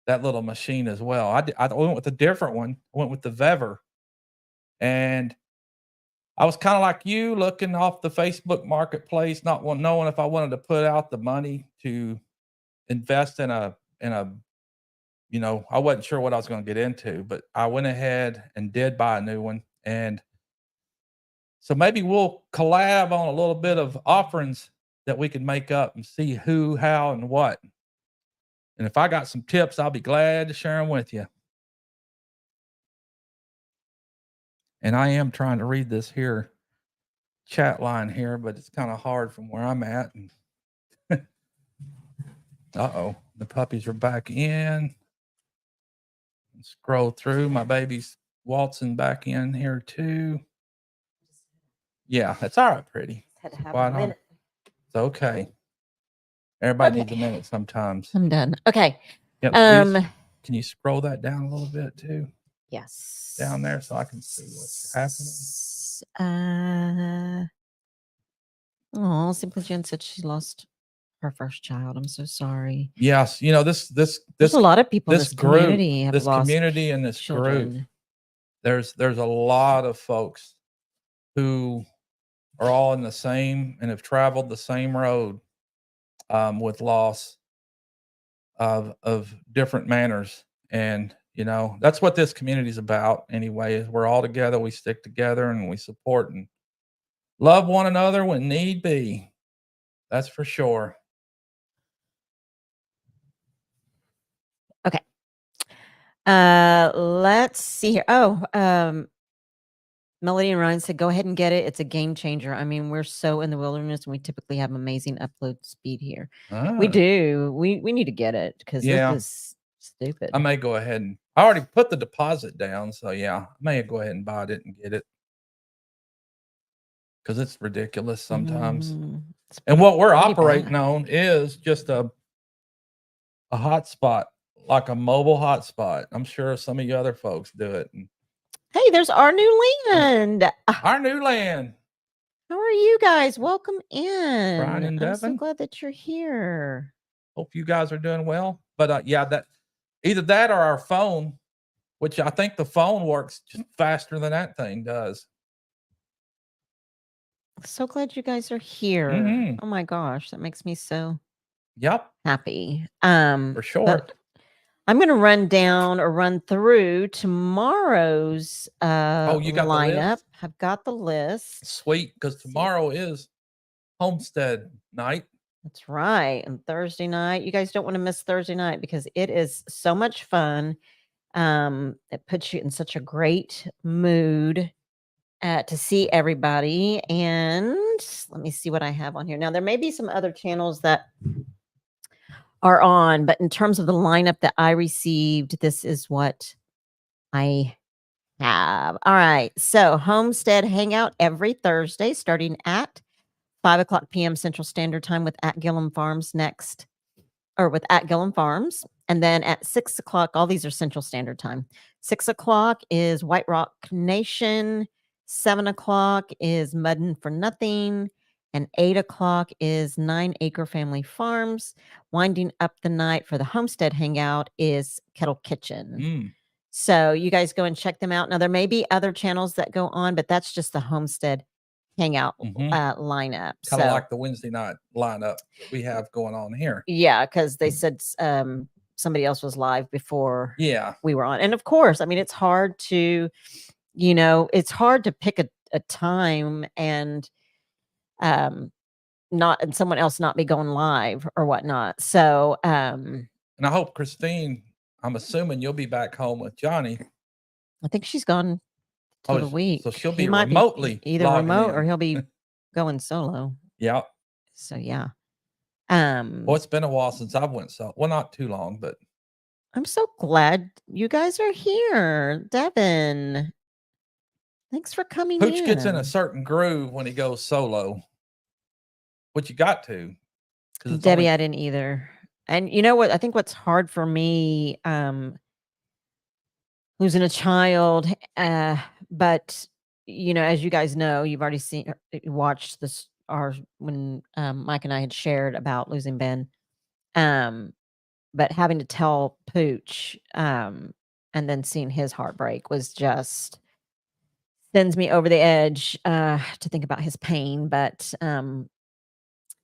little machine as well. I went with a different one. I went with the Vever, and I was kind of like you, looking off the Facebook marketplace, not knowing if I wanted to put out the money to invest in a you know, I wasn't sure what I was going to get into, but I went ahead and did buy a new one. And so maybe we'll collab on a little bit of offerings that we can make up and see who, how, and what. And if I got some tips, I'll be glad to share them with you. And I am trying to read this here chat line here, but it's kind of hard from where I'm at. And uh-oh, the puppies are back in. Scroll through. My baby's waltzing back in here too. Yeah, that's all right, pretty. Had to have a minute. It's okay. Everybody needs a minute sometimes. I'm done. Okay. Yep, can you scroll that down a little bit too? Yes. Down there so I can see what's happening. Oh, Simple Jen said she lost her first child. I'm so sorry. Yes, you know, there's a lot of people in this group, community have lost community and this children. group. There's a lot of folks who are all in the same and have traveled the same road with loss of different manners. And you know, that's what this community is about anyway, is we're all together, we stick together and we support and love one another when need be. That's for sure. Okay. Let's see here. Melody and Ryan said, go ahead and get it. It's a game changer. I mean, we're so in the wilderness and we typically have amazing upload speed here. We do. We need to get it because this is stupid. I may go ahead and I already put the deposit down. So yeah, I may go ahead and buy it and get it. Because it's ridiculous sometimes. And what we're operating on is just a hotspot, like a mobile hotspot. I'm sure some of you other folks do it. And hey, there's our new land. Our new land. How are you guys? Welcome in. Brian and Devin. I'm so glad that you're here. Hope you guys are doing well. But yeah, that either that or our phone, which I think the phone works just faster than that thing does. So glad you guys are here. Oh my gosh, that makes me so happy. For sure. I'm going to run through tomorrow's you got lineup. The I've got the list. Sweet, because tomorrow is Homestead night. That's right. And Thursday night, you guys don't want to miss Thursday night because it is so much fun. It puts you in such a great mood to see everybody. And let me see what I have on here. Now, there may be some other channels that are on, but in terms of the lineup that I received, this is what I have. All right. So Homestead Hangout every Thursday starting at 5:00 p.m. Central Standard Time with at Gillum Farms next, or with at Gillum Farms. And then at 6 o'clock, all these are Central Standard Time. 6 o'clock is White Rock Nation. 7 o'clock is Muddin' for Nothing. And 8 o'clock is 9 Acre Family Farms. Winding up the night for the Homestead Hangout is Kettle Kitchen. So you guys go and check them out. Now, there may be other channels that go on, but that's just the Homestead Hangout lineup. Kind of like the Wednesday night lineup that we have going on here. Yeah, because they said somebody else was live before we were on. And of course, I mean, it's hard to, it's hard to pick a time and and someone else not be going live or whatnot. So and I hope Christine, I'm assuming you'll be back home with Johnny. I think she's gone for the week. So she'll be remotely either remote or he'll be going solo. Yeah. So yeah. Well, it's been a while since I went solo. Well, not too long, but I'm so glad you guys are here. Devin, thanks for coming in. Pooch gets in a certain groove when he goes solo. What you got to. Debbie, I didn't either. And you know what? I think what's hard for me, losing a child, but as you guys know, you've already watched this when Mike and I had shared about losing Ben. But having to tell Pooch, and then seeing his heartbreak was just sends me over the edge to think about his pain. But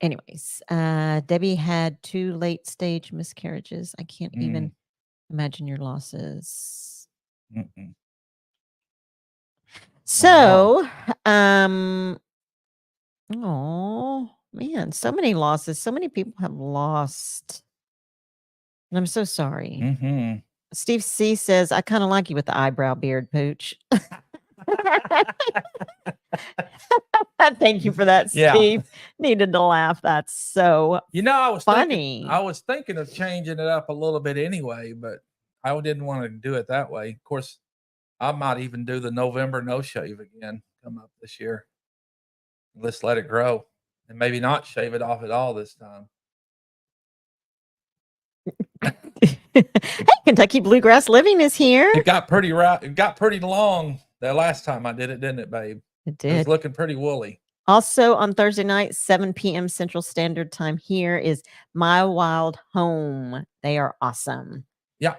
anyways, Debbie had 2 late stage miscarriages. I can't even Imagine your losses. Mm-mm. So, oh man, so many losses. So many people have lost. And I'm so sorry. Mm-hmm. Steve C says, I kind of like you with the eyebrow beard, Pooch. Thank you for that, Steve. Needed to laugh. That's so I was funny. I was thinking of changing it up a little bit anyway, but I didn't want to do it that way. Of course, I might even do the November no shave again come up this year. Let's let it grow and maybe not shave it off at all this time. Hey, Kentucky Bluegrass Living is here. It got pretty It got pretty long the last time I did it, didn't it, babe? It did. It was looking pretty woolly. Also on Thursday night, 7 p.m. Central Standard Time here is My Wild Home. They are awesome. Yeah.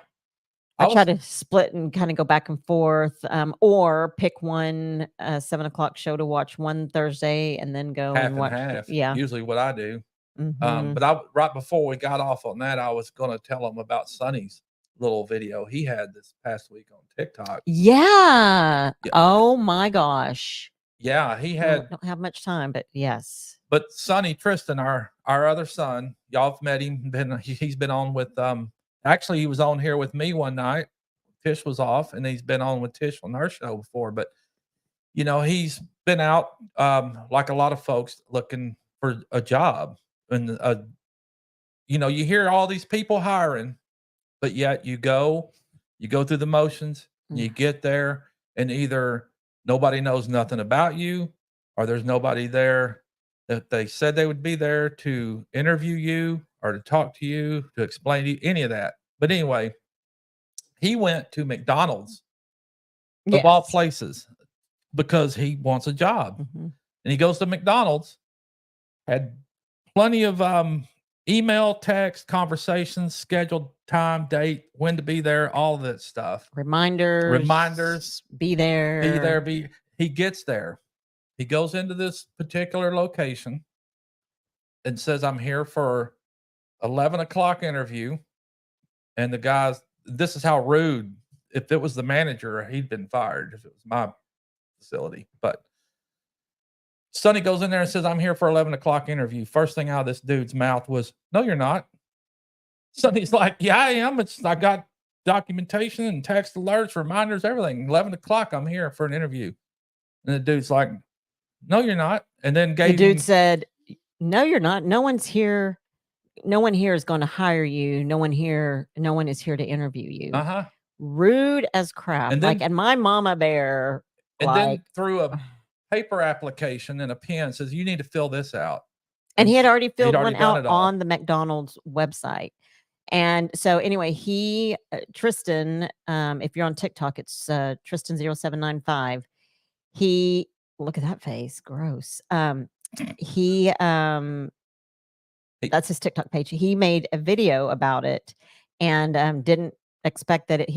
I try to split and kind of go back and forth, or pick one 7 o'clock show to watch one Thursday and then go half and watch. half. Yeah. Usually what I do. Mm-hmm. But right before we got off on that, I was going to tell them about Sonny's little video he had this past week on TikTok. Yeah. Oh my gosh. Yeah, he had. Don't have much time, but yes. But Sonny Tristan, our other son, y'all have met him. He's been on with actually he was on here with me one night. Tish was off, and he's been on with Tish on her show before. But he's been out like a lot of folks looking for a job, and you hear all these people hiring, but yet you go through the motions, you get there, and either nobody knows nothing about you, or there's nobody there that they said they would be there to interview you or to talk to you, to explain to you any of that. But anyway, he went to McDonald's of all places because he wants a job. Mm-hmm. And he goes to McDonald's, had plenty of email, text, conversations, scheduled time, date, when to be there, all of that stuff. Reminders. Be there. He gets there. He goes into this particular location and says, I'm here for 11 o'clock interview. And the guys, this is how rude. If it was the manager, he'd been fired if it was my facility. But Sonny goes in there and says, I'm here for 11 o'clock interview. First thing out of this dude's mouth was, no, you're not. Sonny's like, yeah, I am. I got documentation and text alerts, reminders, everything. 11 o'clock, I'm here for an interview. And the dude's like, no, you're not. And then the dude said, no, you're not. No one's here. No one here is going to hire you. No one is here to interview you. Uh-huh. Rude as crap. And my mama bear. And then threw a paper application and a pen, says, you need to fill this out. And he had already filled one out on the McDonald's website. And so anyway, Tristan, if you're on TikTok, it's Tristan0795. He, look at that face. Gross. That's his TikTok page. He made a video about it and didn't expect that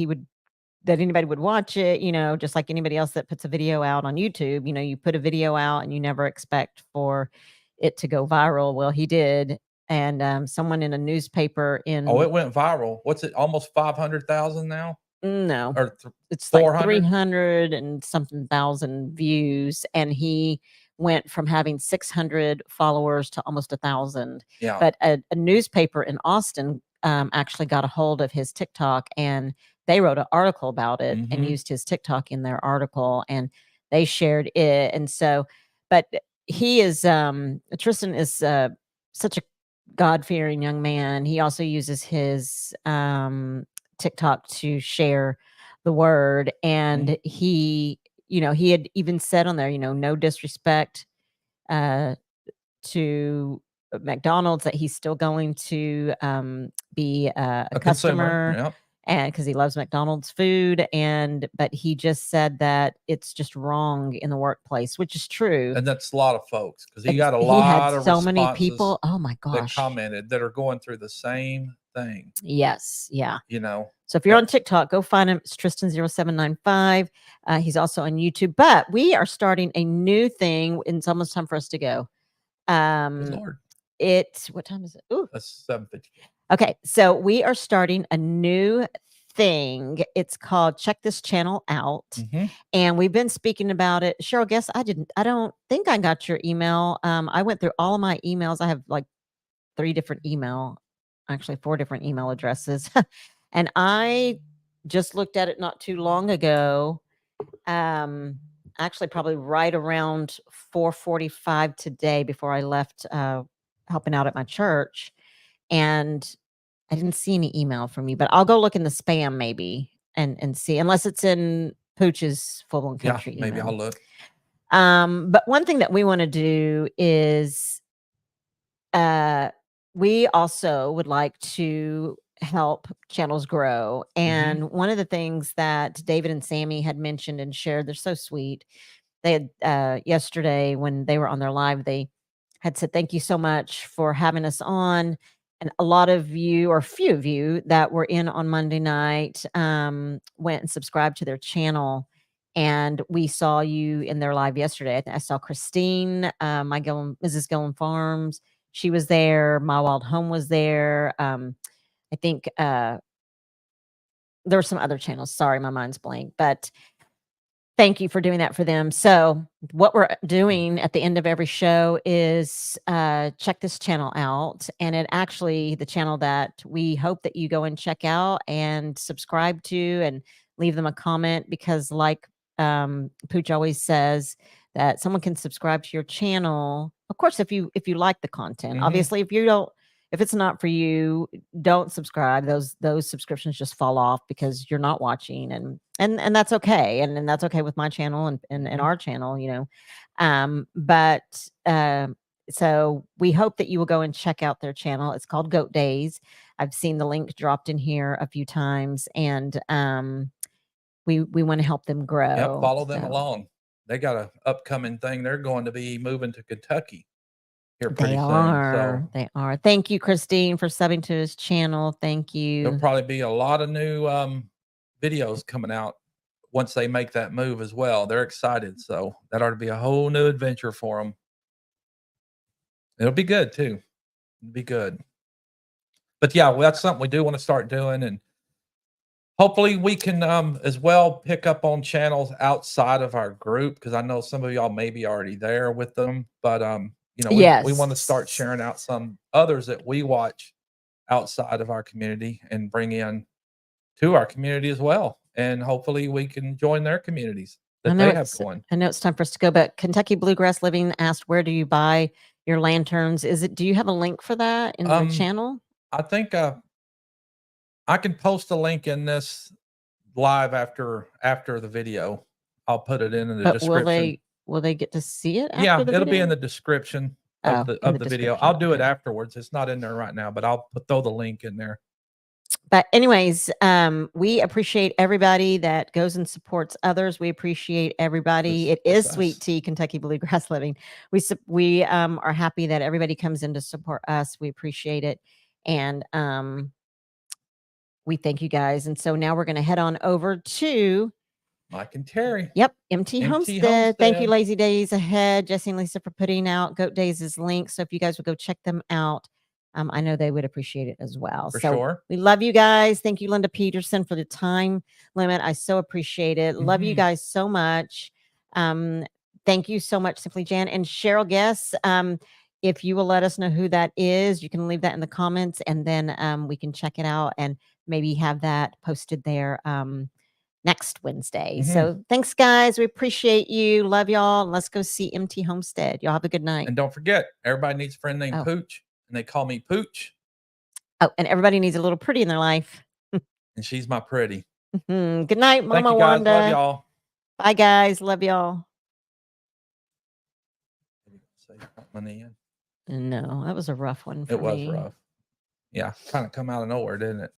anybody would watch it, just like anybody else that puts a video out on YouTube. You put a video out and you never expect for it to go viral. Well, he did. And someone in a newspaper it went viral. What's it? Almost 500,000 now? No, or it's 400? Like 300 and something thousand views. And he went from having 600 followers to almost 1,000. Yeah. But a newspaper in Austin actually got a hold of his TikTok, and they wrote an article about it and used his TikTok in their article, and they shared it. And so, but he is, Tristan is such a God-fearing young man. He also uses his TikTok to share the word. And he had even said on there, no disrespect to McDonald's, that he's still going to be a customer. Yep. And because he loves McDonald's food, but he just said that it's just wrong in the workplace, which is true. And that's a lot of folks, because he got a lot of so many people. Oh my gosh, that commented that are going through the same thing. Yes, yeah. So if you're on TikTok, go find him. It's Tristan0795. He's also on YouTube. But we are starting a new thing, and it's almost time for us to go. Good Lord. What time is it? Ooh, that's 7:50. Okay, so we are starting a new thing. It's called Check This Channel Out. Mhm. And we've been speaking about it. Cheryl, guess I don't think I got your email. I went through all of my emails. I have like 4 different email addresses. And I just looked at it not too long ago. Actually probably right around 4:45 today before I left helping out at my church. And I didn't see any email from you, but I'll go look in the spam maybe and see, unless it's in Pooch's Full Blown Yeah, Country maybe email. I'll look. But one thing that we want to do is we also would like to help channels grow. And one of the things that David and Sammy had mentioned and shared, they're so sweet. They had yesterday when they were on their live, they had said, "Thank you so much for having us on." And a lot of you, or a few of you that were in on Monday night, went and subscribed to their channel. And we saw you in their live yesterday. I saw Christine, Mrs. Gillen Farms. She was there. My Wild Home was there. I think there were some other channels. Sorry, my mind's blank. But thank you for doing that for them. So what we're doing at the end of every show is check this channel out. And it actually, the channel that we hope that you go and check out and subscribe to and leave them a comment, because like Pooch always says, that someone can subscribe to your channel. Of course, if you like the content. Obviously, if it's not for you, don't subscribe. Those subscriptions just fall off because you're not watching, and that's okay. And that's okay with my channel and our channel, you know. So we hope that you will go and check out their channel. It's called Goat Days. I've seen the link dropped in here a few times, and we want to help them grow. Yep, follow them along. They got an upcoming thing. They're going to be moving to Kentucky here pretty soon. So they are. Thank you, Christine, for subbing to his channel. Thank you. There'll probably be a lot of new videos coming out once they make that move as well. They're excited. So that ought to be a whole new adventure for them. It'll be good too. It'll be good. But yeah, well, that's something we do want to start doing. And hopefully we can as well pick up on channels outside of our group, because I know some of y'all may be already there with them. But you know, we want to start sharing out some others that we watch outside of our community and bring in to our community as well. And hopefully we can join their communities that they have going. I know it's time for us to go, but Kentucky Bluegrass Living asked, where do you buy your lanterns? Do you have a link for that in the channel? I think I can post a link in this live after the video. I'll put it in the description. Will they get to see it after Yeah, the video? it'll be in the description of the video. I'll do it afterwards. It's not in there right now, but I'll throw the link in there. But anyways, we appreciate everybody that goes and supports others. We appreciate everybody. It is Sweet Tea, Kentucky Bluegrass Living. We are happy that everybody comes in to support us. We appreciate it. And we thank you guys. And so now we're going to head on over to Mike and Terry. Yep, MT Homestead. Thank you, Lazy Days Ahead, Jesse and Lisa, for putting out Goat Days' link. So if you guys would go check them out, I know they would appreciate it as well. For sure. We love you guys. Thank you, Linda Peterson, for the time limit. I so appreciate it. Love you guys so much. Thank you so much, Simply Jan. And Cheryl Guess, if you will let us know who that is, you can leave that in the comments, and then we can check it out and maybe have that posted there next Wednesday. So thanks, guys. We appreciate you. Love y'all. Let's go see MT Homestead. Y'all have a good night. And don't forget, everybody needs a friend named Pooch, and they call me Pooch. Oh, and everybody needs a little pretty in their life. And she's my pretty. Good night, Mama Thank you, guys. Wanda. Love y'all. Bye, guys. Love y'all. No, that was a rough one for me. It was rough. Yeah, kind of come out of nowhere, didn't it?